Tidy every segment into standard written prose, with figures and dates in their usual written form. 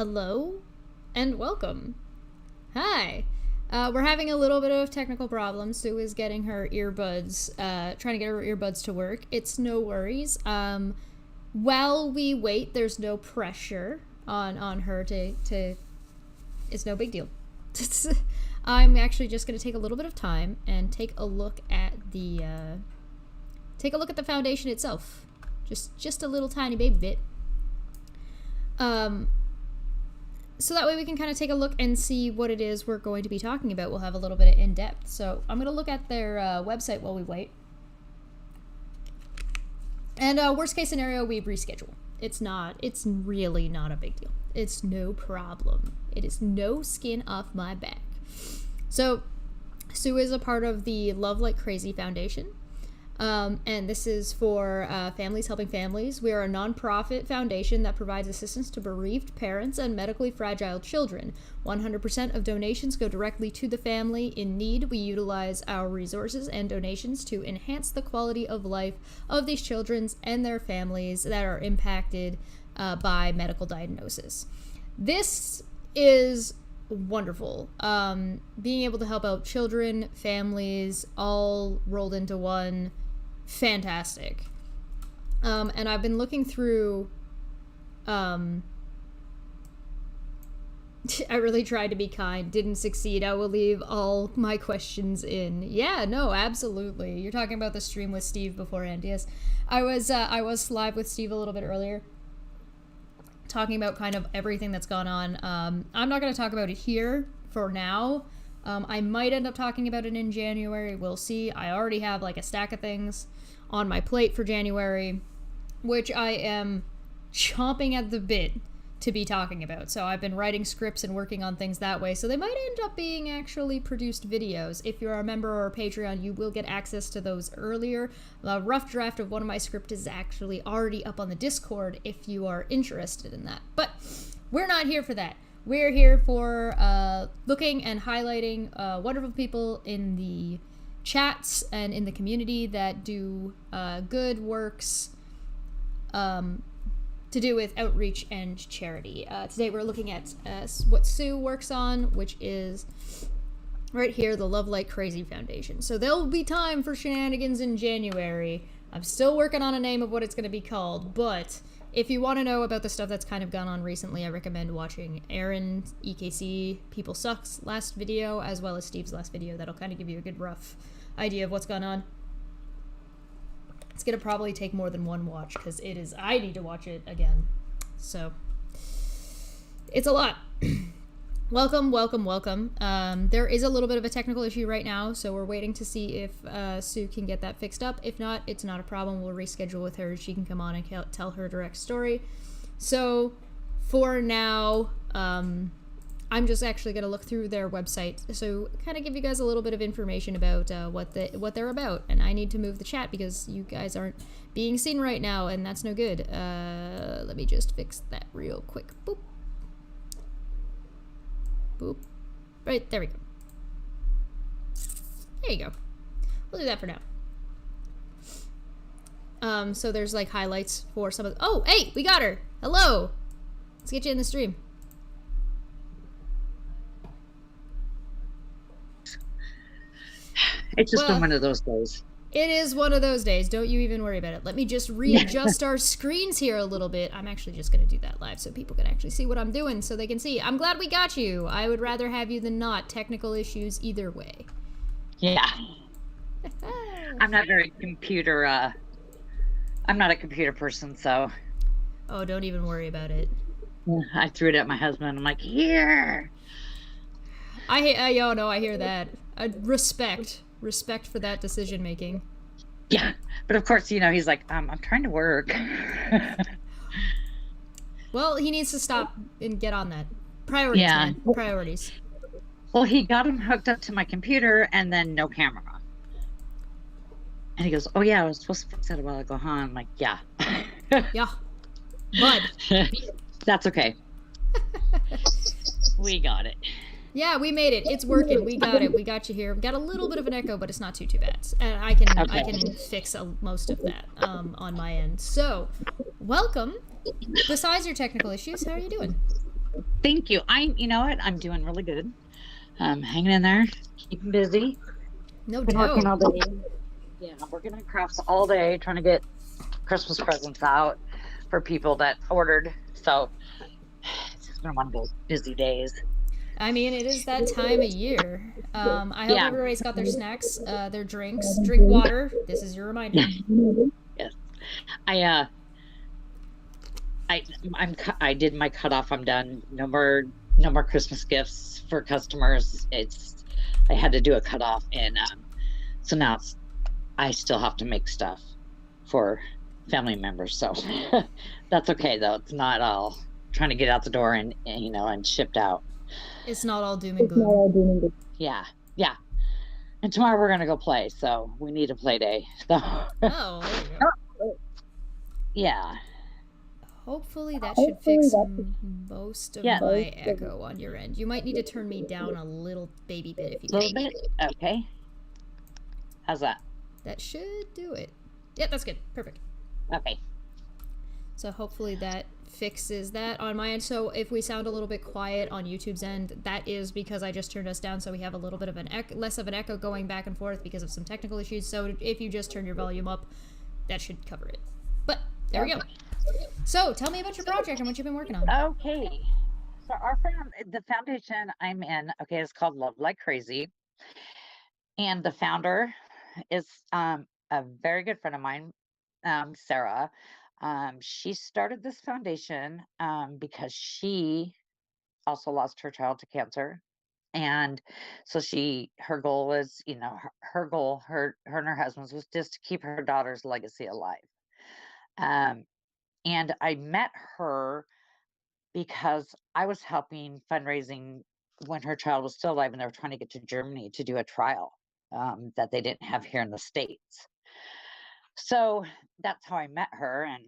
Hello and welcome. Hi. We're having a little bit of technical problems. Sue is getting her earbuds, trying to get her earbuds to work. It's no worries. While we wait, there's no pressure on her to it's no big deal. I'm actually just going to take a little bit of time and take a look at the foundation itself. Just a little tiny baby bit. So that way we can kind of take a look and see what it is we're going to be talking about. We'll have a little bit of in-depth. So I'm going to look at their website while we wait. And worst case scenario, we reschedule. It's really not a big deal. It's no problem. It is no skin off my back. So Sue is a part of the Love Like Crazy Foundation. And this is for Families Helping Families. We are a nonprofit foundation that provides assistance to bereaved parents and medically fragile children. 100% of donations go directly to the family in need. We utilize our resources and donations to enhance the quality of life of these children and their families that are impacted by medical diagnosis. This is wonderful. Being able to help out children, families, all rolled into one. Fantastic. And I've been looking through, I really tried to be kind, didn't succeed. I will leave all my questions in. Yeah, no, absolutely. You're talking about the stream with Steve beforehand. Yes, I was live with Steve a little bit earlier, talking about kind of everything that's gone on. I'm not going to talk about it here for now. I might end up talking about it in January. We'll see. I already have like a stack of things on my plate for January, which I am chomping at the bit to be talking about. So I've been writing scripts and working on things that way. So they might end up being actually produced videos. If you're a member or a Patreon, you will get access to those earlier. A rough draft of one of my scripts is actually already up on the Discord if you are interested in that. But we're not here for that. We're here for looking and highlighting wonderful people in the chats and in the community that do good works to do with outreach and charity. Today we're looking at what Sue works on, which is right here, the Love Like Crazy Foundation. So there'll be time for shenanigans in January. I'm still working on a name of what it's going to be called, but if you want to know about the stuff that's kind of gone on recently, I recommend watching Aaron, EKC, People Sucks last video, as well as Steve's last video. That'll kind of give you a good rough idea of what's gone on. It's going to probably take more than one watch, because I need to watch it again. So, it's a lot. Welcome. There is a little bit of a technical issue right now, so we're waiting to see if Sue can get that fixed up. If not, it's not a problem. We'll reschedule with her. She can come on and tell her direct story. So, for now, I'm just actually going to look through their website, so kind of give you guys a little bit of information about what they're about. And I need to move the chat because you guys aren't being seen right now, and that's no good. Let me just fix that real quick. Boop. Boop. Right, there we go. There you go. We'll do that for now. So there's like highlights for some of oh, hey, we got her. Hello. Let's get you in the stream. It's just been one of those days. It is one of those days. Don't you even worry about it. Let me just readjust our screens here a little bit. I'm actually just going to do that live so people can actually see what I'm doing, so they can see. I'm glad we got you. I would rather have you than not. Technical issues either way. Yeah. I'm not very computer, I'm not a computer person, so. Oh, don't even worry about it. I threw it at my husband. I'm like, here. I hear that. Respect for that decision making. Yeah, but of course, he's like, I'm trying to work. Well, he needs to stop and get on that. Priorities, yeah. Man. Priorities. Well, he got him hooked up to my computer and then no camera. And he goes, oh yeah, I was supposed to fix that a while ago, huh? I'm like, yeah. Yeah. Bud. That's okay. We got it. Yeah, we made it. It's working. We got it. We got you here. We got a little bit of an echo, but it's not too bad. And I can fix most of that on my end. So, welcome. Besides your technical issues, how are you doing? Thank you. You know what? I'm doing really good. Hanging in there, keeping busy. No Been working all doubt. day. Yeah, I'm working on crafts all day, trying to get Christmas presents out for people that ordered. So it's just been one of those busy days. I mean, it is that time of year. I hope Yeah. everybody's got their snacks, their drinks. Drink water. This is your reminder. Yes. I I did my cutoff. I'm done. No more Christmas gifts for customers. I had to do a cutoff, and so now I still have to make stuff for family members. So that's okay though. It's not all trying to get out the door and shipped out. It's not all doom and gloom. Yeah, yeah. And tomorrow we're gonna go play, so we need a play day. So Oh, there you go. yeah. Hopefully that should fix most of Yeah. my echo on your end. You might need to turn me down a little baby bit if you A little can. bit. Okay. How's that? That should do it. Yeah, that's good. Perfect. Okay. So hopefully that fixes that on my end. So if we sound a little bit quiet on YouTube's end, that is because I just turned us down, so we have a little bit of less of an echo going back and forth because of some technical issues. So if you just turn your volume up, that should cover it. But there we go. So tell me about your project and what you've been working on. Okay. So the foundation I'm in, okay, is called Love Like Crazy. And the founder is a very good friend of mine, Sarah. She started this foundation because she also lost her child to cancer. And so her goal is, her goal, her and her husband's was just to keep her daughter's legacy alive. Um, and I met her because I was helping fundraising when her child was still alive and they were trying to get to Germany to do a trial that they didn't have here in the States. So that's how I met her. And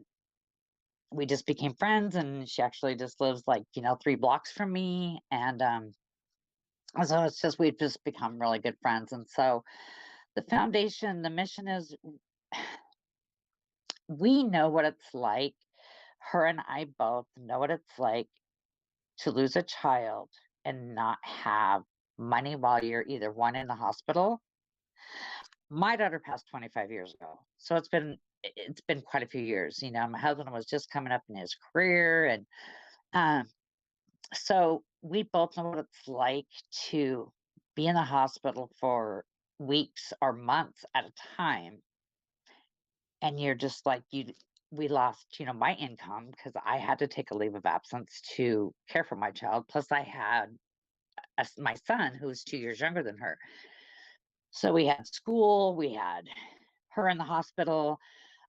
we just became friends. And she actually just lives like, 3 blocks from me. And so we've just become really good friends. And so the foundation, the mission is we know what it's like. Her and I both know what it's like to lose a child and not have money while you're either one in the hospital. My daughter passed 25 years ago, so it's been quite a few years. My husband was just coming up in his career, and um, so we both know what it's like to be in the hospital for weeks or months at a time, and you're just like you. We lost, my income because I had to take a leave of absence to care for my child. Plus, I had my son who was 2 years younger than her. So we had school, we had her in the hospital,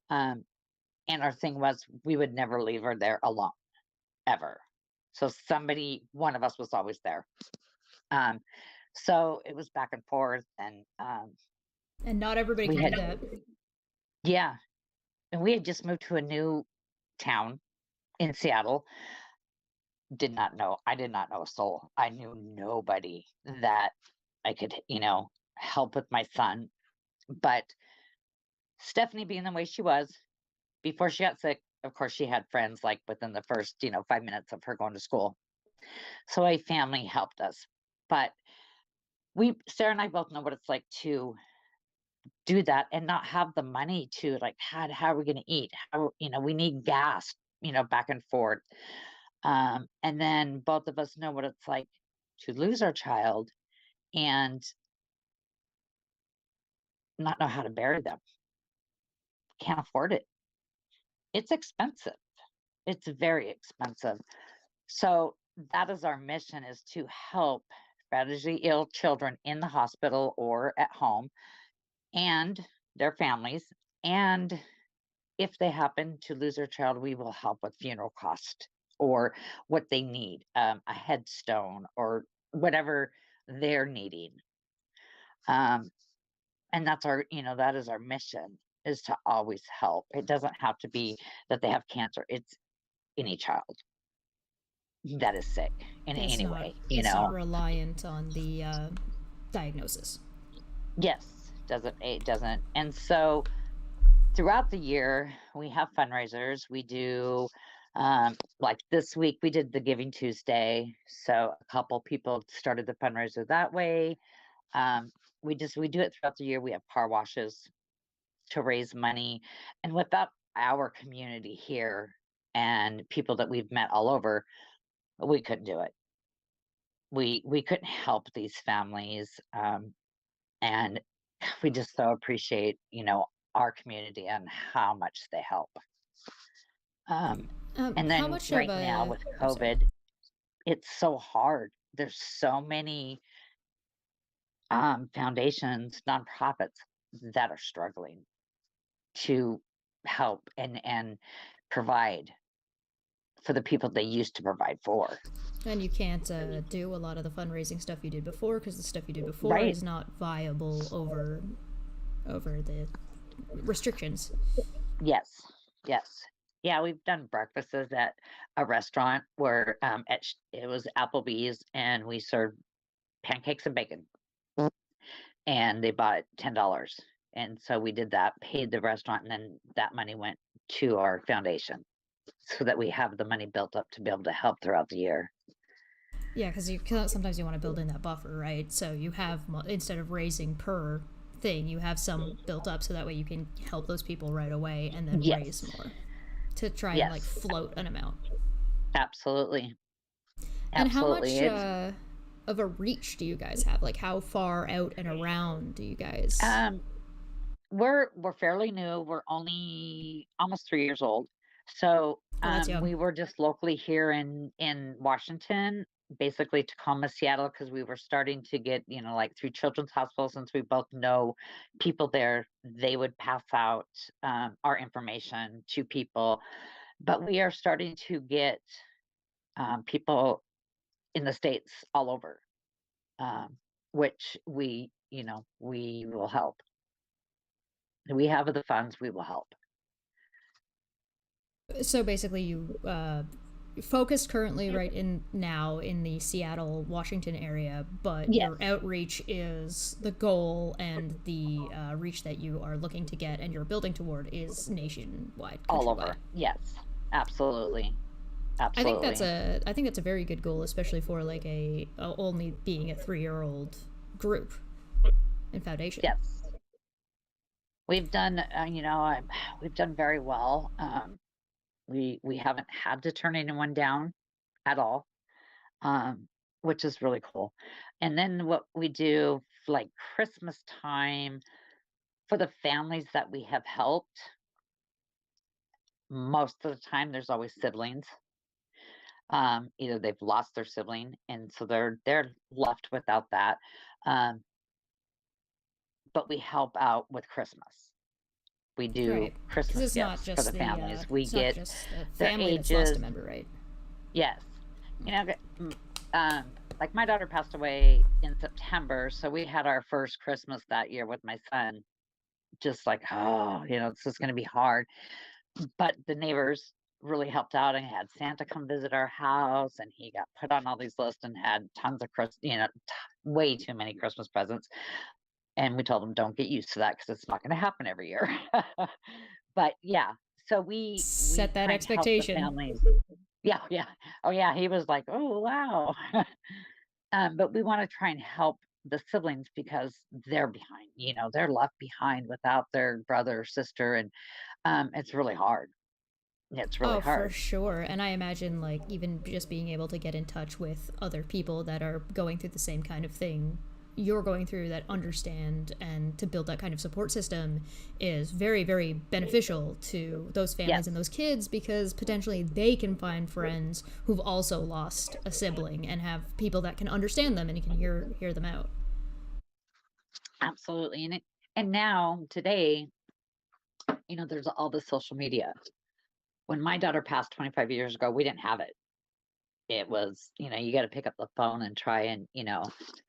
um, and our thing was we would never leave her there alone, ever. So one of us was always there. Um, so it was back and forth, and And not everybody we can had, do that. yeah, and we had just moved to a new town in Seattle. I did not know a soul. I knew nobody that I could, help with my son. But Stephanie being the way she was, before she got sick, of course, she had friends like within the first, 5 minutes of her going to school. So a family helped us. But Sarah and I both know what it's like to do that and not have the money to like, how are we going to eat? We need gas, back and forth. And then both of us know what it's like to lose our child and not know how to bury them. Can't afford it. It's expensive. It's very expensive. So that is our mission, is to help tragically ill children in the hospital or at home and their families. And if they happen to lose their child, we will help with funeral cost or what they need, a headstone or whatever they're needing. And that is our mission, is to always help. It doesn't have to be that they have cancer. It's any child that is sick in It's any not. way, It's not reliant on the diagnosis. Yes, it doesn't. And so throughout the year, we have fundraisers. We do Like this week, we did the Giving Tuesday, so a couple people started the fundraiser that way. Um, we do it throughout the year. We have car washes to raise money, and without our community here and people that we've met all over, we couldn't do it. We couldn't help these families, and we just so appreciate, our community and how much they help. Um, and How then much of right now a? with I'm sorry. COVID, it's so hard. There's so many foundations, nonprofits that are struggling to help and provide for the people they used to provide for. And you can't do a lot of the fundraising stuff you did before because the stuff you did before Right. is not viable over the restrictions. Yes. Yes. Yeah, we've done breakfasts at a restaurant where it was Applebee's and we served pancakes and bacon and they bought $10. And so we did that, paid the restaurant, and then that money went to our foundation so that we have the money built up to be able to help throughout the year. Yeah, because sometimes you want to build in that buffer, right? So you have instead of raising per thing, you have some built up so that way you can help those people right away and then raise Yes. more to try and like Yes. float an amount. Absolutely. And how Absolutely. much It's of a reach do you guys have? Like how far out and around do you guys? um we're fairly new. We're only almost 3 years old. So Oh, that's young. we were just locally here in Washington, basically Tacoma, Seattle, because we were starting to get, like through Children's Hospital, since we both know people there, they would pass out our information to people. But we are starting to get people in the States all over, um, which we will help. We have the funds, we will help. So basically, you focus currently right in now in the Seattle, Washington area, but Yes, your outreach is the goal and the reach that you are looking to get and you're building toward is nationwide, all countrywide. over. Yes, absolutely, absolutely. I think that's a very good goal, especially for like a only being a 3-year-old group and foundation. Yes, we've done. We've done very well. We haven't had to turn anyone down at all, um, which is really cool. And then what we do, like Christmas time, for the families that we have helped, most of the time there's always siblings. Either they've lost their sibling, and so they're left without that. Um, but we help out with Christmas. We do Right. Because Christmas gifts for the families. We it's not get just the their family that's lost a ages. member, right? Yes. You know, like my daughter passed away in September, so we had our first Christmas that year with my son. Just like, oh, this is going to be hard. But the neighbors really helped out and had Santa come visit our house, and he got put on all these lists and had tons of way too many Christmas presents. And we told him, don't get used to that because it's not going to happen every year. But yeah, so we Set that try and help the expectation. families. Yeah, yeah. Oh yeah, he was like, oh wow. But we want to try and help the siblings because they're behind. They're left behind without their brother or sister, and it's really hard. It's really Oh, for hard. sure. And I imagine, like, even just being able to get in touch with other people that are going through the same kind of thing you're going through that understand and to build that kind of support system is very, very beneficial to those families Yes, and those kids because potentially they can find friends who've also lost a sibling and have people that can understand them and can hear them out. absolutely. And now today, there's all the social media. When my daughter passed 25 years ago, we didn't have it. It was, you got to pick up the phone and try and,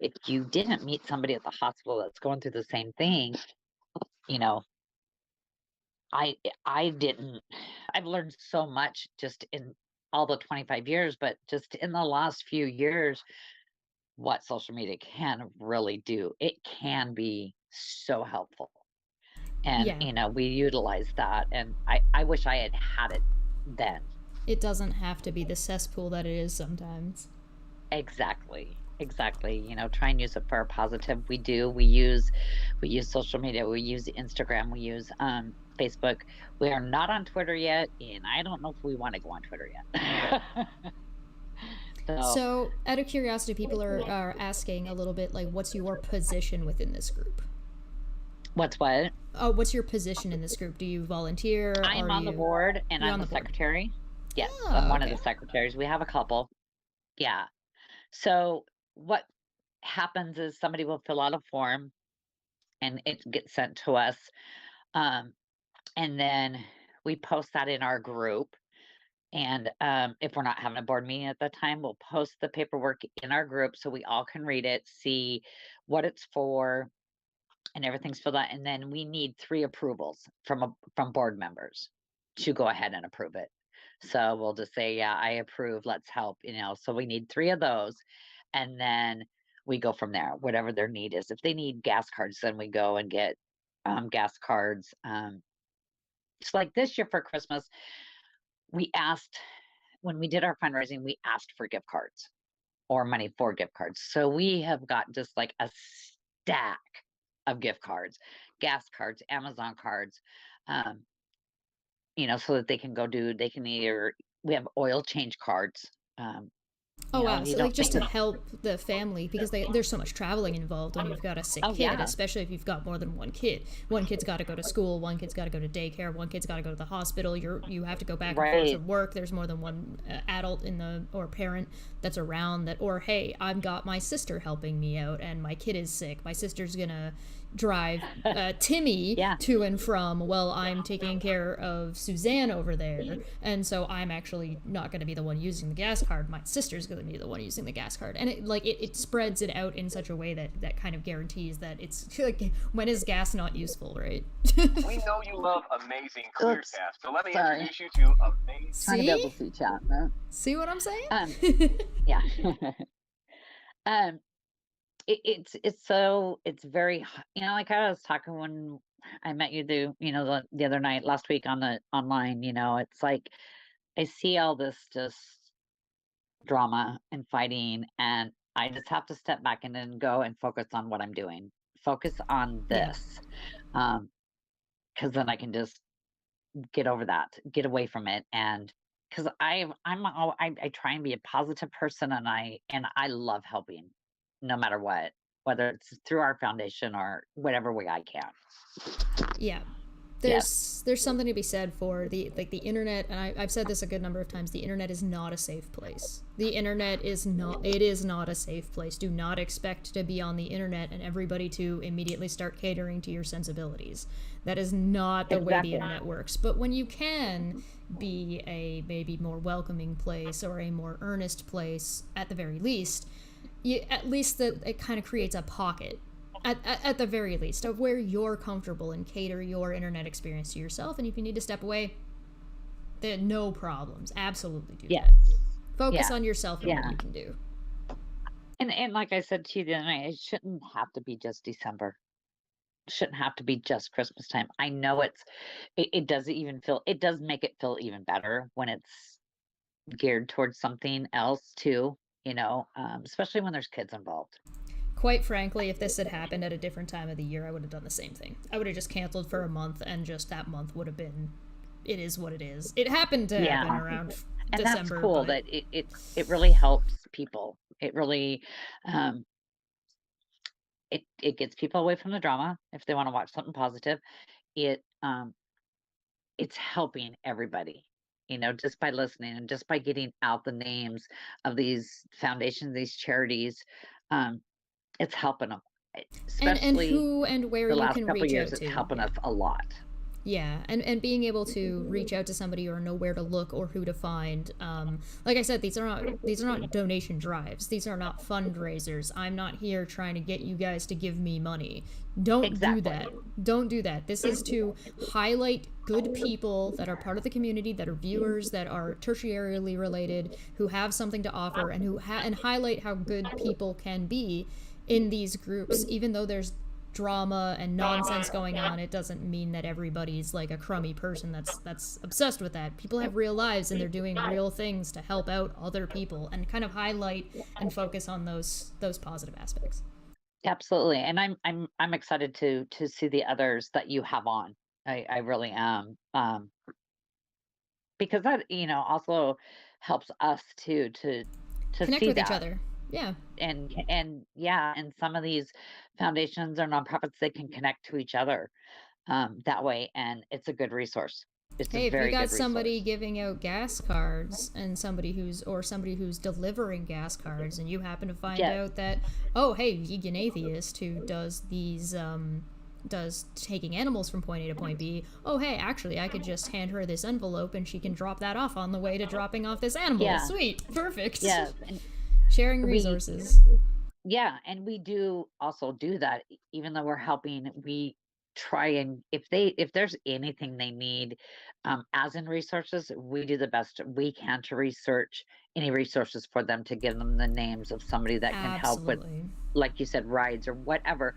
if you didn't meet somebody at the hospital that's going through the same thing, you know, I didn't. I've learned so much just in all the 25 years, but just in the last few years, what social media can really do. It can be so helpful. And, Yeah. we utilize that. And I wish I had had it then. It doesn't have to be the cesspool that it is sometimes. Exactly. Exactly. Try and use it for a positive. We use social media, we use Instagram, we use Facebook. We are not on Twitter yet, and I don't know if we want to go on Twitter yet. So So, out of curiosity, people are asking a little bit like, what's your position within this group? what's what? What's your position in this group? Do you volunteer? I'm Are on the you? board and You're I'm on the the board. secretary. Yes, I'm Oh, one of the okay. secretaries. We have a couple. Yeah. So what happens is somebody will fill out a form and it gets sent to us. Um, and then we post that in our group. And if we're not having a board meeting at the time, we'll post the paperwork in our group so we all can read it, see what it's for, and everything's filled out. And then we need 3 approvals from board members to go ahead and approve it. So we'll just say, yeah, I approve, let's help, so we need 3 of those. And then we go from there, whatever their need is. If they need gas cards, then we go and get gas cards. It's like this year for Christmas, we asked when we did our fundraising, we asked for gift cards or money for gift cards. So we have got just like a stack of gift cards, gas cards, Amazon cards, um, so that they can either, we have oil change cards. Um, Oh wow! you So like don't just think to of, help the family because there's so much traveling involved when you've got a sick oh, kid, yeah, especially if you've got more than one kid. One kid's got to go to school, one kid's got to go to daycare, one kid's got to go to the hospital. You have to go back and forth to right, work. There's more than one adult in the or parent that's around that. Or hey, I've got my sister helping me out, and my kid is sick. My sister's gonna drive Timmy yeah, to and from while I'm taking care of Suzanne over there. And so I'm actually not going to be the one using the gas card. My sister's going to be the one using the gas card. And it spreads it out in such a way that kind of guarantees that it's like, when is gas not useful, right? We know you love amazing oops, ClearCast, so let me sorry, introduce you to amazing. trying to be able See? to see chat. No? See what I'm saying? Yeah. um, it's very like I was talking when I met you the other night last week on the online. It's like I see all this just drama and fighting, and I just have to step back and then go and focus on what I'm doing, focus on Yeah. this, because then I can just get over that, get away from it. And because I try and be a positive person, and I love helping no matter what, whether it's through our foundation or whatever way I can. Yeah. Yes, There's something to be said for the internet, and I've said this a good number of times. The internet is not a safe place. The internet is not. It is not a safe place. Do not expect to be on the internet and everybody to immediately start catering to your sensibilities. That is not the way the exactly. internet works. But when you can be a maybe more welcoming place or a more earnest place, at the very least, at least that it kind of creates a pocket at the very least of where you're comfortable and cater your internet experience to yourself. And if you need to step away, there no problems, absolutely do Yes. that. Focus Yeah. on yourself and Yeah. what you can do. And like I said to you the other night, it shouldn't have to be just December. It shouldn't have to be just Christmas time. I know it does it does make it feel even better when it's geared towards something else too, especially when there's kids involved. Quite frankly, if this had happened at a different time of the year, I would have done the same thing. I would have just canceled for a month, and just that month would have been, it is what it is. It happened to happen Yeah. around And that's December, cool but that it really helps people. It really um it gets people away from the drama if they want to watch something positive. It it's helping everybody, just by listening and just by getting out the names of these foundations, these charities. Um, it's helping them, and especially who and where the you last can couple of reach years. out It's to. helping Yeah. us a lot. Yeah, and being able to reach out to somebody or know where to look or who to find. Like I said, these are not donation drives. These are not fundraisers. I'm not here trying to get you guys to give me money. Don't do Exactly. that. Don't do that. This is to highlight good people that are part of the community, that are viewers, that are tertiarily related, who have something to offer, and and highlight how good people can be in these groups, even though there's drama and nonsense going on, it doesn't mean that everybody's like a crummy person that's obsessed with that. People have real lives and they're doing real things to help out other people and kind of highlight and focus on those positive aspects. Absolutely. And I'm excited to see the others that you have on. I really am. Because that, also helps us to Connect see with each that. other. Yeah. And yeah, and some of these foundations or nonprofits, they can connect to each other that way, and it's a good resource. It's a Hey, if you very got good somebody resource. giving out gas cards and somebody who's delivering gas cards, and you happen to find Yes, out that, oh, hey, vegan atheist who does these does taking animals from point A to point B. Oh, hey, actually, I could just hand her this envelope and she can drop that off on the way to dropping off this animal. yeah, Sweet, perfect. yes, and Sharing we resources. yeah, and we do also do that. Even though we're helping, we try, and if there's anything they need, as in resources, we do the best we can to research any resources for them, to give them the names of somebody that can help with, Absolutely. like you said, rides or whatever.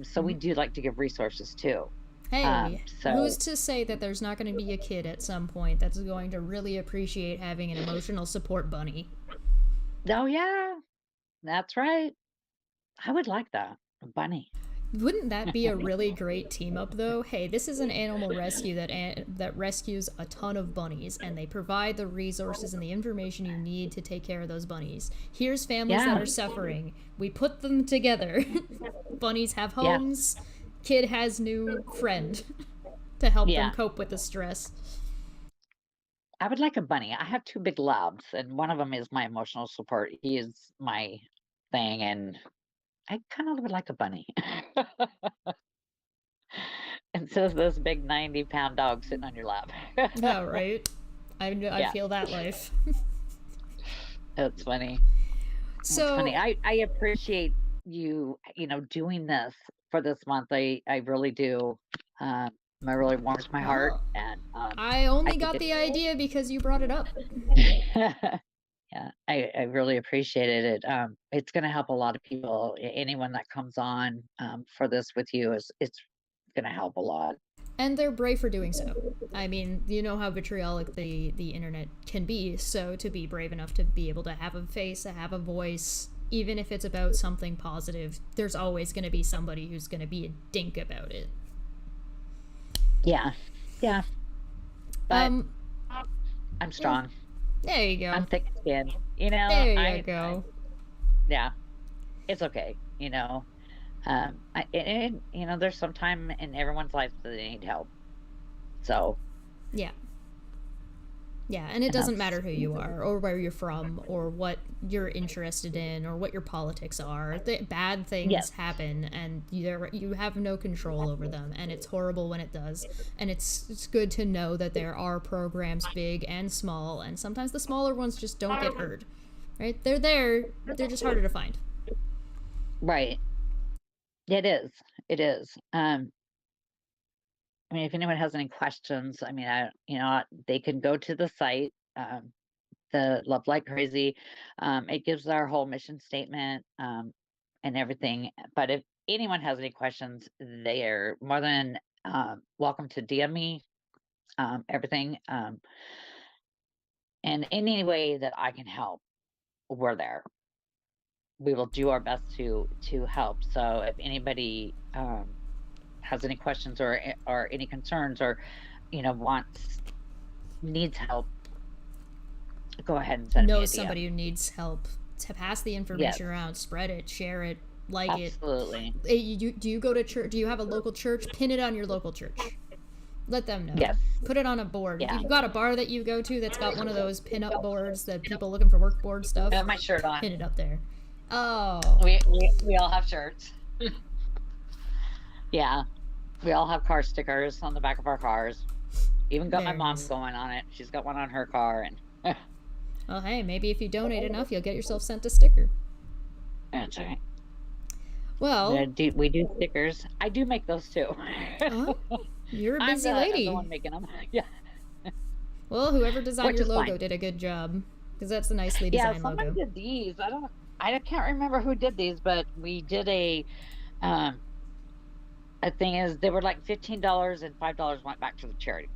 So we do like to give resources too. Hey, who's So, to say that there's not going to be a kid at some point that's going to really appreciate having an emotional support bunny? oh yeah, that's right. I would like that. A bunny. Wouldn't that be a really great team up though? Hey, this is an animal rescue that rescues a ton of bunnies and they provide the resources and the information you need to take care of those bunnies. Here's families that Yeah, are suffering. We put them together. Bunnies have yeah, homes. Kid has new friend to help them yeah. cope with the stress. I would like a bunny. I have two big labs, and one of them is my emotional support. He is my thing, and I kind of would like a bunny. And so is this big 90-pound dog sitting on your lap. Yeah, right. I Yeah, feel that life. that's funny. That's funny. So, I appreciate you, doing this for this month. I really do. Um, it really warms my heart, well, and I I only think got it. the idea because you brought it up. Yeah, I really appreciated it. It's going to help a lot of people. Anyone that comes on for this with you, it's going to help a lot. And they're brave for doing so. I mean, you know how vitriolic the internet can be, so to be brave enough to be able to have a face, to have a voice, even if it's about something positive, there's always going to be somebody who's going to be a dink about it. Yeah, yeah, but Um, I'm yeah, strong. there you go. I'm thick skinned. There you I go. yeah, it's okay. There's some time in everyone's life that they need help. So, Yeah. Yeah, and it and doesn't that's matter who you are, or where you're from, or what you're interested in, or what your politics are. Bad yes, things happen, and you have no control over them, and it's horrible when it does. And it's good to know that there are programs, big and small, and sometimes the smaller ones just don't get heard. Right? They're there. They're just harder to find. right. It is. It is. I mean, if anyone has any questions, I mean, they can go to the site, the Love Like Crazy. It gives our whole mission statement, and everything. But if anyone has any questions, they are more than welcome to DM me, everything. And in any way that I can help, we're there. We will do our best to help. So if anybody has any questions or any concerns, or wants needs help, go ahead and send me Know a DM. somebody who needs help. To pass the Yes, information around, spread it, share it, like it. absolutely. Do you go to church? Do you have a local church? Pin it on your local church. Let them know. Yes, Put it on a board. If yeah. you've got a bar that you go to that's got one of those pin-up boards, that people looking for work board I stuff, have my shirt on. pin it up there. Oh, We all have shirts. Yeah, we all have car stickers on the back of our cars. Even got my very mom nice. going on it. She's got one on her car, and Well, hey, maybe if you donate enough, you'll get yourself sent a sticker. that's all right. Well, We do stickers. I do make those too. oh, you're a I'm busy the lady. one making them. Yeah, Well, whoever designed which your is logo fine. did a good job, because that's a nicely Yeah, designed somebody logo. did these. I can't remember who did these, but we did a um The thing is, they were like $15 and $5 went back to the charity.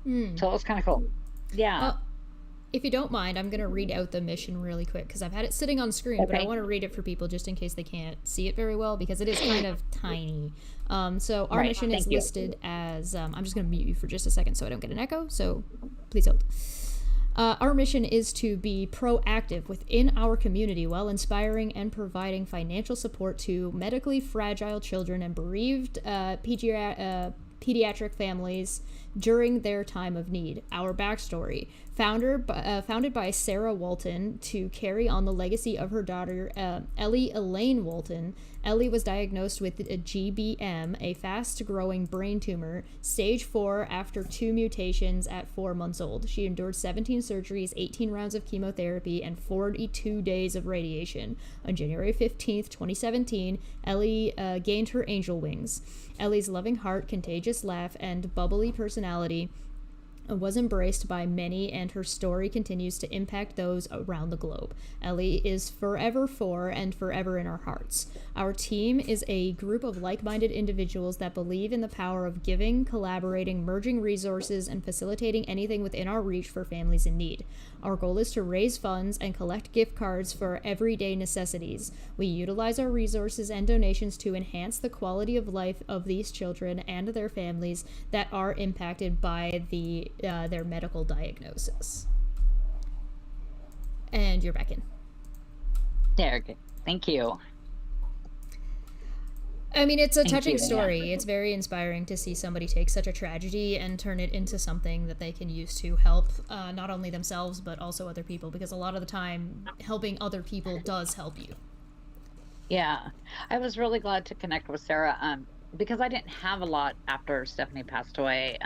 Hmm. So it was kind of cool. Yeah. If you don't mind, I'm going to read out the mission really quick because I've had it sitting on screen, but I Okay. want to read it for people just in case they can't see it very well because it is kind of tiny. So our Right. mission is Thank you. listed as I'm just going to mute you for just a second so I don't get an echo. So please hold. Our mission is to be proactive within our community while inspiring and providing financial support to medically fragile children and bereaved pediatric families during their time of need. Our backstory: founded by Sarah Walton to carry on the legacy of her daughter, Ellie Elaine Walton. Ellie was diagnosed with a GBM, a fast-growing brain tumor, stage 4 after 2 mutations at 4 months old. She endured 17 surgeries, 18 rounds of chemotherapy, and 42 days of radiation. On January 15th, 2017, Ellie gained her angel wings. Ellie's loving heart, contagious laugh, and bubbly personality was embraced by many, and her story continues to impact those around the globe. Ellie is forever for and forever in our hearts. Our team is a group of like-minded individuals that believe in the power of giving, collaborating, merging resources, and facilitating anything within our reach for families in need. Our goal is to raise funds and collect gift cards for everyday necessities. We utilize our resources and donations to enhance the quality of life of these children and their families that are impacted by their medical diagnosis. And you're back in. Yeah. Okay. Thank you. I mean, it's a Thank touching you. story. It's very inspiring to see somebody take such a tragedy and turn it into something that they can use to help not only themselves, but also other people, because a lot of the time, helping other people does help you. Yeah. I was really glad to connect with Sarah because I didn't have a lot after Stephanie passed away.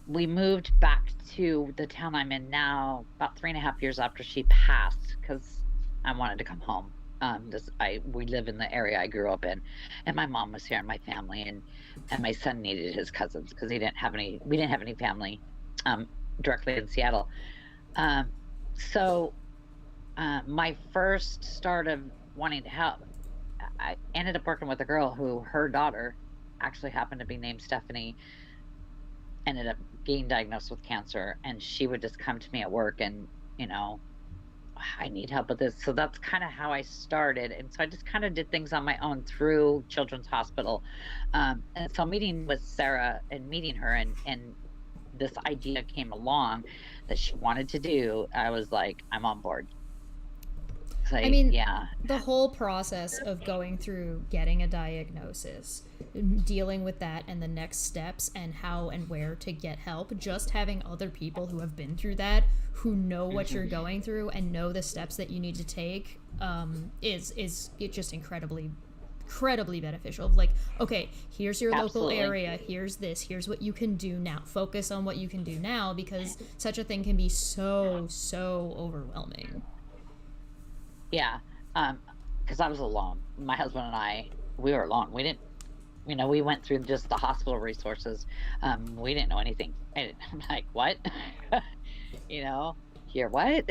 We moved back to the town I'm in now about 3.5 years after she passed because I wanted to come home. We live in the area I grew up in, and my mom was here and my family, and my son needed his cousins because we didn't have any family directly in Seattle. So my first start of wanting to help, I ended up working with a girl who her daughter actually happened to be named Stephanie, ended up getting diagnosed with cancer, and she would just come to me at work and, I need help with this. So that's kind of how I started. And so I just kind of did things on my own through Children's Hospital. And so meeting with Sarah and meeting her and this idea came along that she wanted to do, I was like, I'm on board. I mean, yeah. The whole process of going through getting a diagnosis, dealing with that and the next steps and how and where to get help, just having other people who have been through that, who know what you're going through and know the steps that you need to take, is just incredibly beneficial. Like, okay, here's your Absolutely. local area, here's this, here's what you can do now. Focus on what you can do now, because such a thing can be so overwhelming. Yeah, because I was alone. My husband and I, we were alone. We didn't, we went through just the hospital resources. We didn't know anything. I'm like, what? Here, what?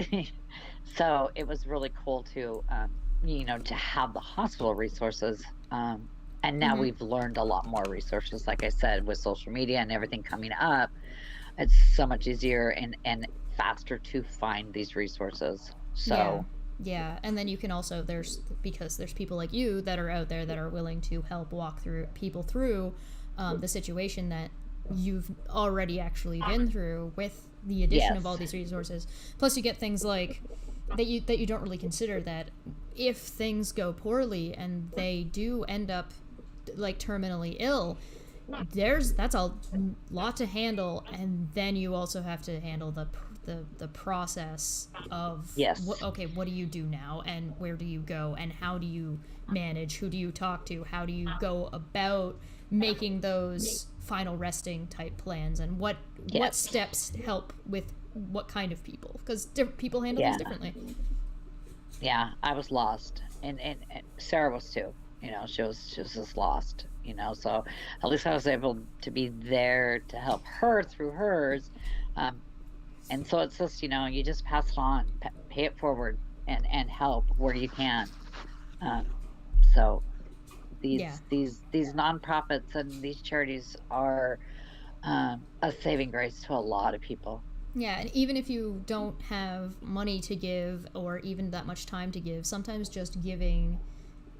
So it was really cool to have the hospital resources. And now we've learned a lot more resources. Like I said, with social media and everything coming up, it's so much easier and faster to find these resources. So. Yeah, and then you can also there's people like you that are out there that are willing to help walk people through the situation that you've already actually been through with the addition of all these resources. Plus, you get things like that you don't really consider, that if things go poorly and they do end up like terminally ill, that's a lot to handle, and then you also have to handle the process of what do you do now, and where do you go, and how do you manage, who do you talk to, how do you go about making those final resting type plans, and what steps help with what kind of people, because different people handle things differently. Yeah, I was lost, and Sarah was too. She was just lost. So at least I was able to be there to help her through hers. And so it's just, you just pass it on, pay it forward, and help where you can. So Yeah. These nonprofits and these charities are a saving grace to a lot of people. Yeah, and even if you don't have money to give or even that much time to give, sometimes just giving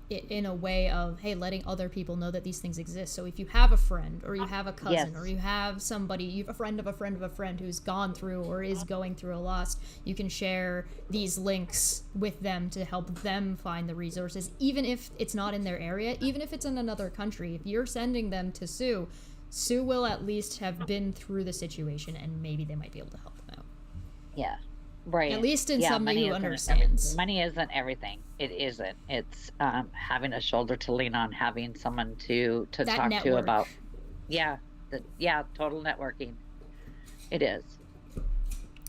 it in a way of, hey, letting other people know that these things exist. So if you have a friend or you have a cousin or Yes. you have somebody, you have a friend of a friend of a friend who's gone through or is going through a loss, you can share these links with them to help them find the resources, even if it's not in their area, even if it's in another country. If you're sending them to Sue, Sue will at least have been through the situation and maybe they might be able to help them out. Yeah. Right. At least in Yeah, somebody who money understands. isn't everything. It isn't. It's having a shoulder to lean on, having someone to That talk to network. about. Yeah, total networking. It is.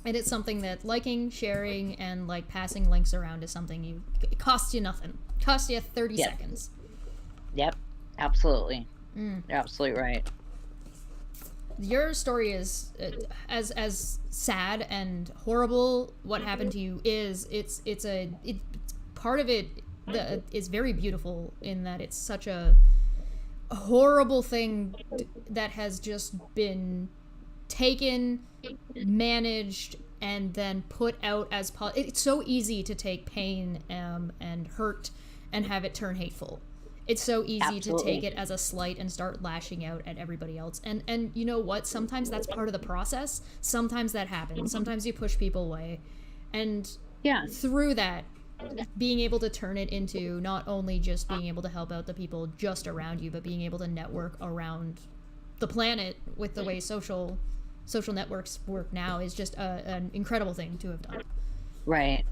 And it's something that liking, sharing, and like passing links around is something it costs you nothing. It costs you 30 Yes. seconds. Yep. Absolutely. You're absolutely right. Your story is as sad and horrible. What happened to you is it's part of it is very beautiful in that it's such a horrible thing that has just been taken, managed, and then put out as it's so easy to take pain and hurt and have it turn hateful. It's so easy to take Absolutely. it as a slight and start lashing out at everybody else. And you know what? Sometimes that's part of the process. Sometimes that happens. Sometimes you push people away. And Yeah. through that, being able to turn it into not only just being able to help out the people just around you, but being able to network around the planet with the way social networks work now is just an incredible thing to have done. Right.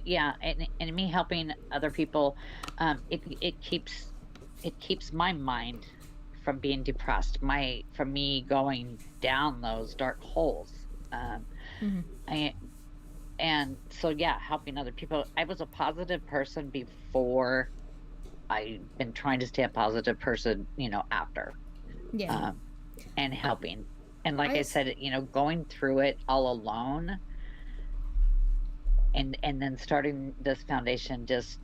Yeah, and me helping other people, it keeps my mind from being depressed. From me going down those dark holes. I and so yeah, helping other people. I was a positive person before. I've been trying to stay a positive person, after, Yeah. um, and helping. And like I I said, going through it all alone and then starting this foundation just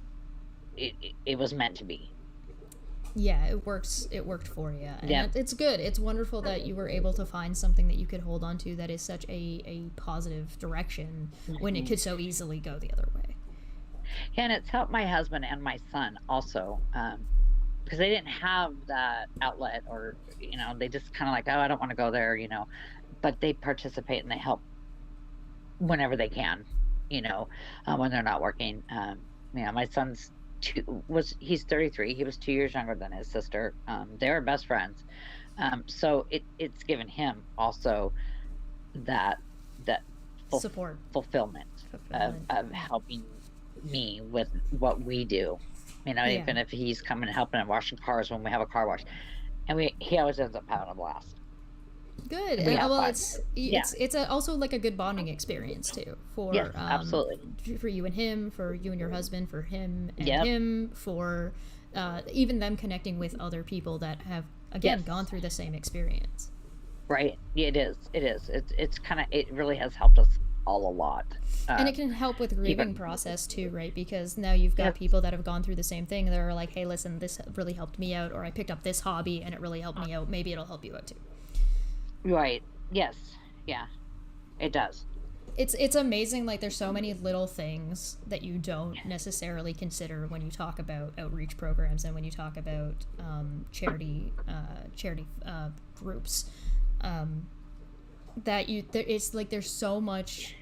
it was meant to be. Yeah, it works. It worked for you, and Yep. it's good. It's wonderful that you were able to find something that you could hold on to that is such a positive direction when it Mhm. could so easily go the other way. Yeah, and it's helped my husband and my son also, because they didn't have that outlet, or they just kind of like, oh, I don't want to go there, but they participate and they help whenever they can, when they're not working. My son's he's 33. He was 2 years younger than his sister. They were best friends. So it's given him also that that ful- Support, fulfillment fulfillment. of helping me with what we do. Yeah. Even if he's coming and helping and washing cars when we have a car wash, and he always ends up having a blast. Good. And we have Well, fun. it's also like a good bonding experience too Yes, for absolutely. for you and him, for you and your husband, for him and Yep. him, for even them connecting with other people that have again Yes. gone through the same experience. Right. Yeah, it is. It is. It's kind of, it really has helped us all a lot. And it can help with grieving even- process too, right? Because now you've got Yes. people that have gone through the same thing. They're like, hey, listen, this really helped me out, or I picked up this hobby and it really helped me out. Maybe it'll help you out too. Right. Yes. Yeah, it does. It's amazing. Like there's so many little things that you don't necessarily consider when you talk about outreach programs and when you talk about charity groups. It's like there's so much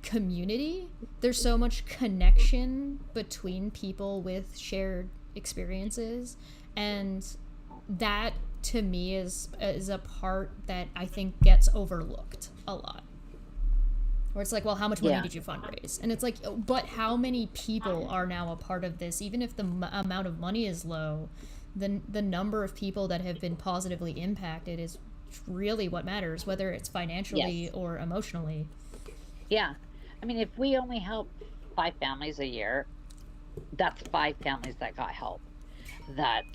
community. There's so much connection between people with shared experiences, and that to me is a part that I think gets overlooked a lot. Where it's like, well, how much money Yeah. did you fundraise? And it's like, but how many people are now a part of this? Even if the amount of money is low, the number of people that have been positively impacted is really what matters, whether it's financially Yes. or emotionally. Yeah. If we only help 5 families a year, that's 5 families that got help, that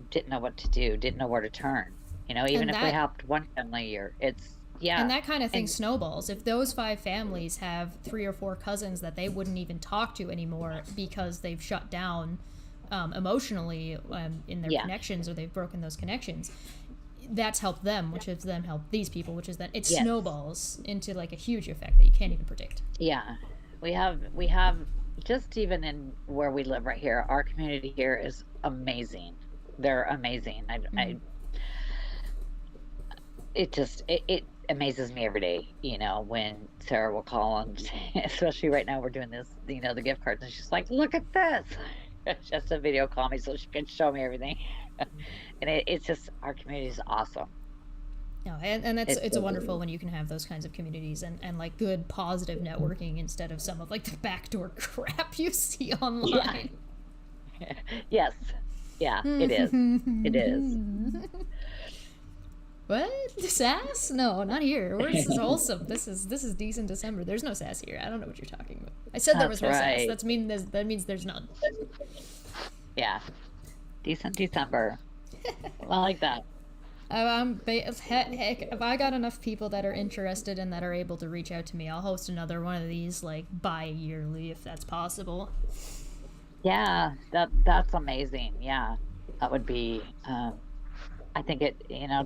didn't know what to do, didn't know where to turn. Even And if we that helped one family a year, it's Yeah. And that kind of thing And snowballs. If those 5 families have 3 or 4 cousins that they wouldn't even talk to anymore because they've shut down emotionally in their yeah, connections, or they've broken those connections, that's helped them, which has then helped these people, which is then it yes. snowballs into like a huge effect that you can't even predict. Yeah. We have just even in where we live right here, our community here is amazing. They're amazing. Mm-hmm. It amazes me every day, when Sarah will call and especially right now we're doing this, the gift cards, and she's like, "Look at this." She has to video call me so she can show me everything. And it's just our community is awesome. No, and It it's a really wonderful is. when you can have those kinds of communities and like good positive networking instead of some of like the backdoor crap you see Yeah. online. Yes. Yeah, it is. It is. What? Sass? No, not here. This is wholesome. This is decent December. There's no sass here. I don't know what you're talking about. I said there was That's no sass. right. That means there's none. Yeah. Decent December. I like that. Heck, if I got enough people that are interested and that are able to reach out to me, I'll host another one of these like bi-yearly if that's possible. Yeah, that's amazing. Yeah. That would be I think it,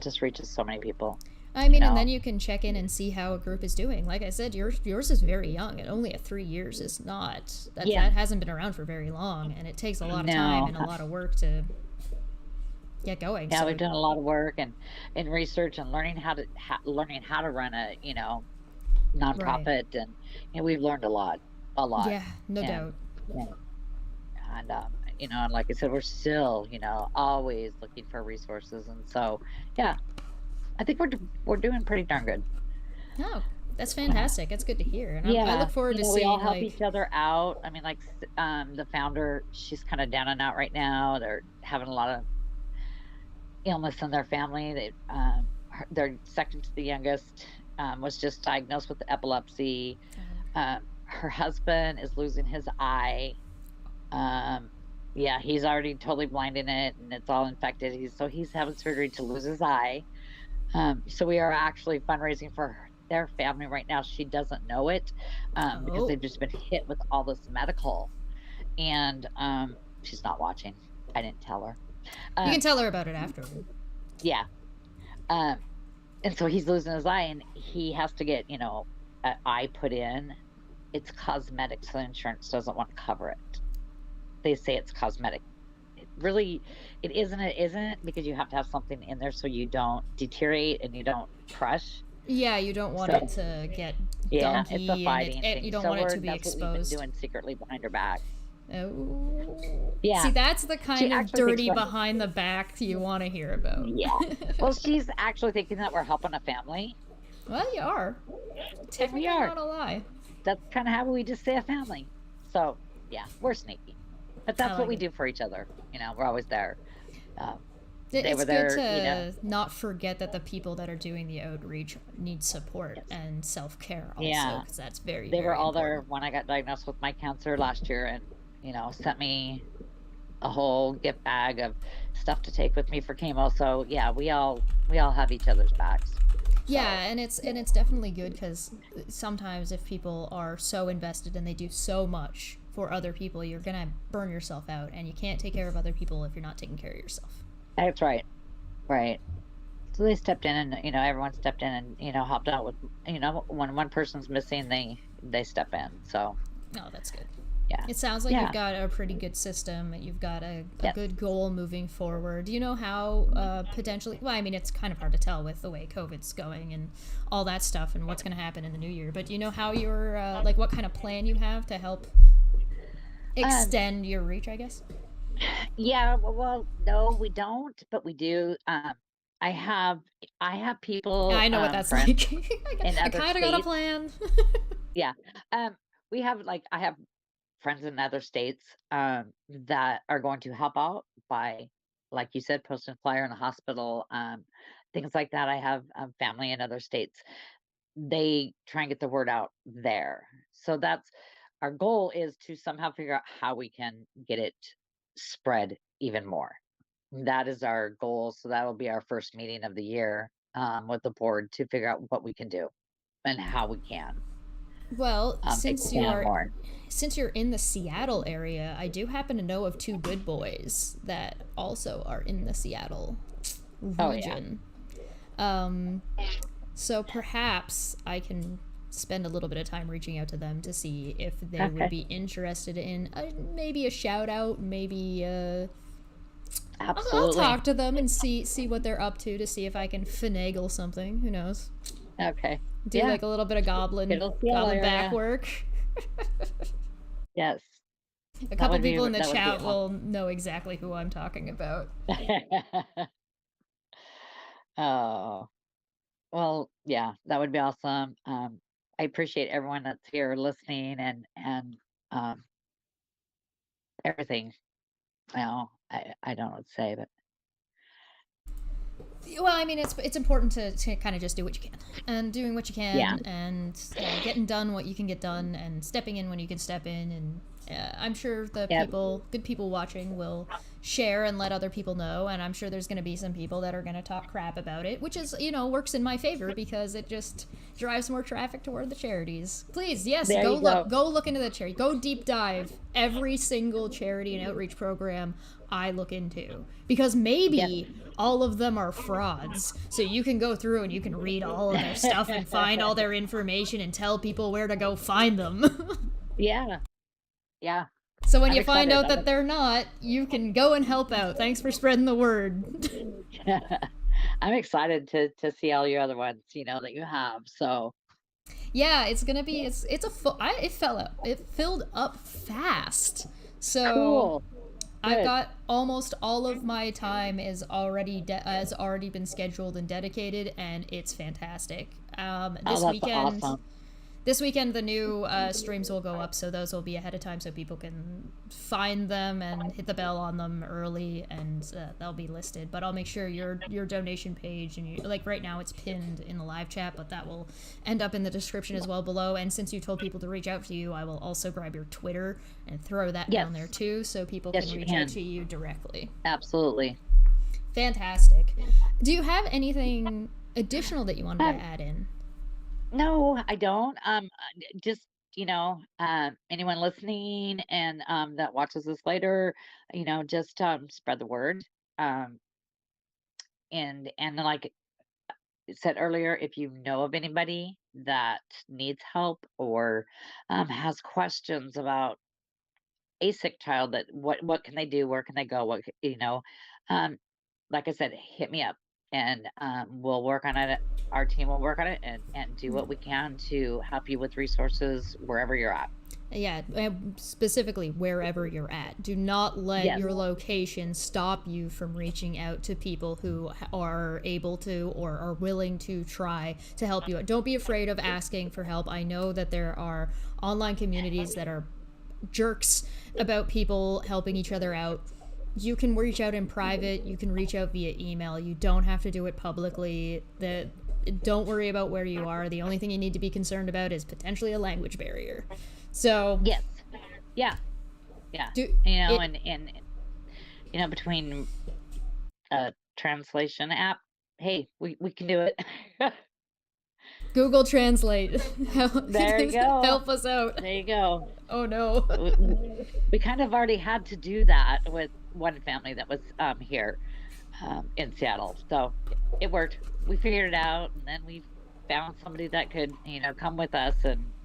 just reaches so many people, I you mean, and then know. you can check in and see how a group is doing. Like I said, yours is very young, and only at 3 years is not Yeah. that hasn't been around for very long, and it takes a lot of time No. and a lot of work to get going. Yeah, So we've done a lot of work and research and learning how to run a, right, nonprofit, and we've learned a lot, a lot. yeah, no And doubt. yeah, and like I said, we're still, always looking for resources. And so, yeah, I think we're doing pretty darn good. No, that's Yeah. fantastic. That's good to hear, and I Yeah, look forward to we all seeing help like each other out. I mean, like, the founder, she's kind of down and out right now. They're having a lot of illness in their family. Their second to the youngest was just diagnosed with epilepsy. Her husband is losing his eye. Um, yeah, he's already totally blind in it, and it's all infected. He's having surgery to lose his eye. So we are actually fundraising for their family right now. She doesn't know it, because oh, they've just been hit with all this medical, and she's not watching. I didn't tell her. you can Um, tell her about it afterward. yeah. Um, and so he's losing his eye, and he has to get, an eye put in. It's cosmetic, so insurance doesn't want to cover it. They say it's cosmetic. It isn't. It isn't, because you have to have something in there so you don't deteriorate and you don't crush. Yeah, you don't want it So to get yeah, it's a gunky, and fighting you thing. don't So want it to be that's what we've been exposed. doing secretly behind her back. Oh. See, Yeah, that's the she kind of actually thinks dirty we're behind the back you want to hear about. yeah. Well, she's actually thinking that we're helping a family, Well, you are. and we Technically are. not a lie. That's kind of how we just say a family. So yeah, we're sneaky, but I that's what like we it. do for each other. We're always there. Um, they It's were good there, to not forget that the people that are doing the outreach need support yes. and self care also, Yeah, because that's very, they were very all there important. when I got diagnosed with my cancer last year, and sent me a whole gift bag of stuff to take with me for chemo. So yeah, we all have each other's backs. Yeah, So and it's definitely good because sometimes if people are so invested and they do so much for other people, you're gonna burn yourself out, and you can't take care of other people if you're not taking care of yourself. that's right, right. So they stepped in, and everyone stepped in and helped out with, when one person's missing, they step in. So Oh, that's good. yeah, It sounds like you've yeah, got a pretty good system. You've got a yes. good goal moving forward. Do you know how potentially? Well, I mean, it's kind of hard to tell with the way COVID's going and all that stuff and what's going to happen in the new year. But do you know how you're like what kind of plan you have to help Um, extend your reach? I guess. yeah. Well, no, we don't, but we do. I have I have people, I know what that's friends like. in I other kind of got a states. plan. Yeah. We have, like, I have friends in other states, that are going to help out by, like you said, posting a flyer in the hospital, things like that. I have, family in other states. They try and get the word out there. So that's our goal, is to somehow figure out how we can get it spread even more. That is our goal. So that'll be our first meeting of the year. with the board to figure out what we can do and how we can Well, expand more. since you're in the Seattle area, I do happen to know of two good boys that also are in the Seattle region. So perhaps I can spend a little bit of time reaching out to them to see if they would be interested in maybe a shout out, maybe Absolutely. I'll talk to them and see what they're up to see if I can finagle something. Who knows? Okay. Do like a little bit of goblin back work. Yes. A couple people in the chat will know exactly who I'm talking about. Oh, well, yeah, that would be awesome. I appreciate everyone that's here listening and everything. Well, I don't know what to say, but well, I mean, it's important to kind of just do what you can, and doing what you can, and getting done what you can get done, and stepping in when you can step in, and I'm sure the good people watching will share and let other people know, and I'm sure there's going to be some people that are going to talk crap about it, which is, works in my favor because it just drives more traffic toward the charities. Please, yes, go look into the charity. Go deep dive every single charity and outreach program I look into, because maybe all of them are frauds, so you can go through and you can read all of their stuff and find all their information and tell people where to go find them. Yeah. So when you find out that they're not, you can go and help out. Thanks for spreading the word. I'm excited to see all your other ones, that you have. So yeah, it's gonna be it filled up fast. So cool. I've got almost all of my time has already been scheduled and dedicated, and it's fantastic. This weekend, awesome. This weekend the new streams will go up, so those will be ahead of time, so people can find them and hit the bell on them early, and they'll be listed. But I'll make sure your donation page and right now it's pinned in the live chat, but that will end up in the description as well below. And since you told people to reach out to you, I will also grab your Twitter and throw that down there too, so people can reach out to you directly. Absolutely. Fantastic. Do you have anything additional that you wanted to add in? No, I don't. Just, anyone listening and that watches this later, just spread the word. And like I said earlier, if you know of anybody that needs help or has questions about a sick child, that what can they do, where can they go, like I said, hit me up, and we'll work on it. Our team will work on it and do what we can to help you with resources wherever you're at. Yeah, specifically wherever you're at. Do not let your location stop you from reaching out to people who are able to or are willing to try to help you. Don't be afraid of asking for help. I know that there are online communities that are jerks about people helping each other out. You can reach out in private. You can reach out via email. You don't have to do it publicly. Don't worry about where you are. The only thing you need to be concerned about is potentially a language barrier. So yes, yeah. And between a translation app, hey, we can do it. Google Translate. There you go. Help us out. There you go. Oh no. We kind of already had to do that with one family that was here in Seattle, so it worked. We figured it out, and then we found somebody that could come with us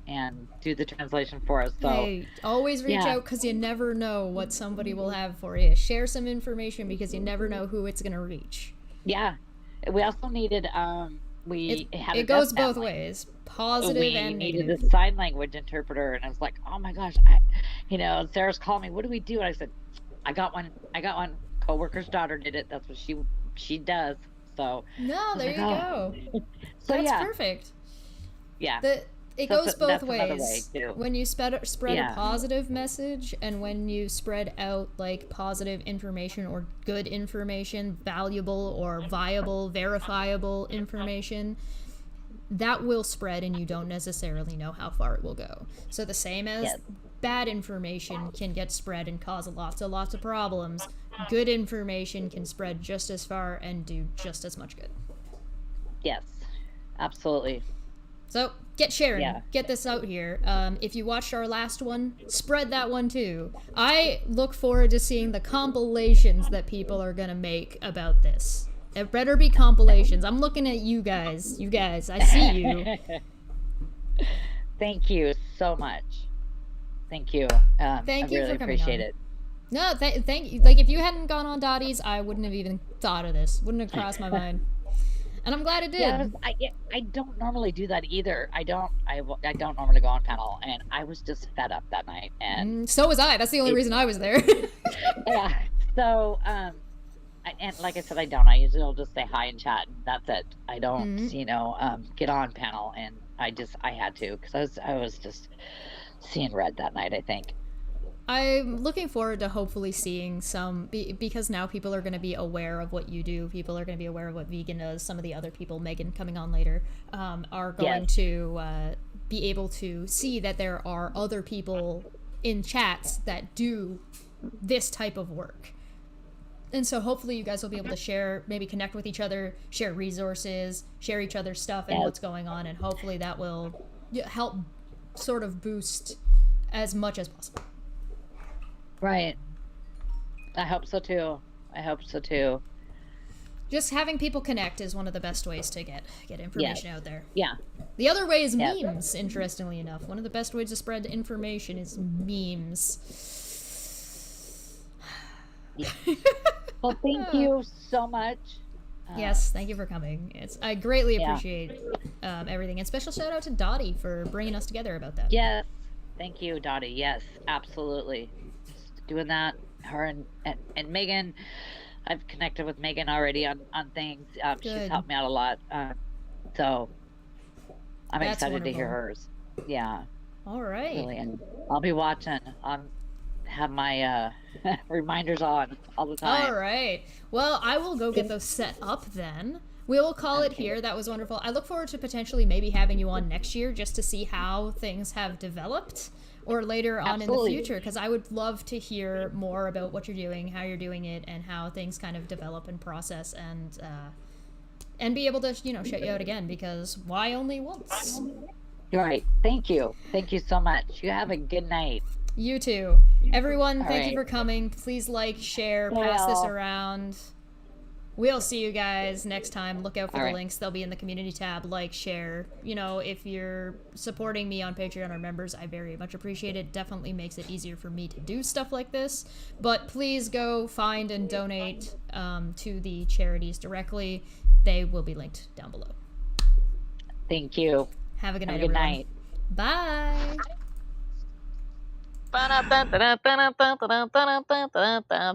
and do the translation for us. So hey, always reach out, because you never know what somebody will have for you. Share some information, because you never know who it's going to reach. Yeah, we also needed it goes both ways, positive and negative. We needed a sign language interpreter, and I was like, oh my gosh, Sarah's calling me, what do we do? And I said, I got one. Coworker's daughter did it. That's what she does. So no, there you go. So that's perfect. Yeah. It goes both ways. When you spread a positive message, and when you spread out positive information or good information, valuable or viable, verifiable information, that will spread, and you don't necessarily know how far it will go. So the same as bad information can get spread and cause lots of problems, good information can spread just as far and do just as much good. Yes, absolutely. So get sharing, Yeah. get this out here. If you watched our last one, spread that one too. I look forward to seeing the compilations that people are gonna make about this. It better be compilations. I'm looking at you guys. You guys, I see you. Thank you so much. Thank you. I Thank you really for coming appreciate on. it. No, thank you. Like, if you hadn't gone on Dottie's, I wouldn't have even thought of this. Wouldn't have crossed my mind. And I'm glad it did. Yeah, I don't normally do that either. I don't normally go on panel, and I was just fed up that night, and So was I. That's the only reason I was there. yeah. So and like I said, I don't. I usually will just say hi and chat, and that's it. I don't, get on panel, and I had to because I was just seeing red that night, I think. I'm looking forward to hopefully seeing some, because now people are going to be aware of what you do. People are going to be aware of what Vegan does. Some of the other people, Megan coming on later, are going Yes. to be able to see that there are other people in chats that do this type of work. And so hopefully you guys will be able to share, maybe connect with each other, share resources, share each other's stuff and Yes. what's going on. And hopefully that will help sort of boost as much as possible. Right. I hope so too. Just having people connect is one of the best ways to get information out there. Yeah. The other way is Yeah. memes, interestingly enough. One of the best ways to spread information is memes. Well, thank you so much. Yes, thank you for coming. I greatly Yeah. appreciate everything. And special shout out to Dottie for bringing us together about that. Yes. Thank you, Dottie. Yes, absolutely. Just doing that. Her and Megan. I've connected with Megan already on things. She's Good. helped me out a lot. So I'm That's excited to hear wonderful. hers. Yeah, All right. really. And I'll be watching. Have my reminders on all the time. All right. Well, I will go get those set up then. We will call it Okay. here. That was wonderful. I look forward to potentially maybe having you on next year just to see how things have developed, or later on in the Absolutely. future, because I would love to hear more about what you're doing, how you're doing it, and how things kind of develop and process, and be able to shut you out again, because why only once? You're right. Thank you. Thank you so much. You have a good night. You too. Everyone, All thank you right. for coming. Please like, share, Bye, pass this all. around. We'll see you guys next time. Look out for All the right. links. They'll be in the community tab. Like, share. If you're supporting me on Patreon or members, I very much appreciate it. Definitely makes it easier for me to do stuff like this. But please go find and donate to the charities directly. They will be linked down below. Thank you. Have a good Have night, a good everyone. night. Bye. Ba-da-da-da-da-da-da-da-da-da-da-da-da.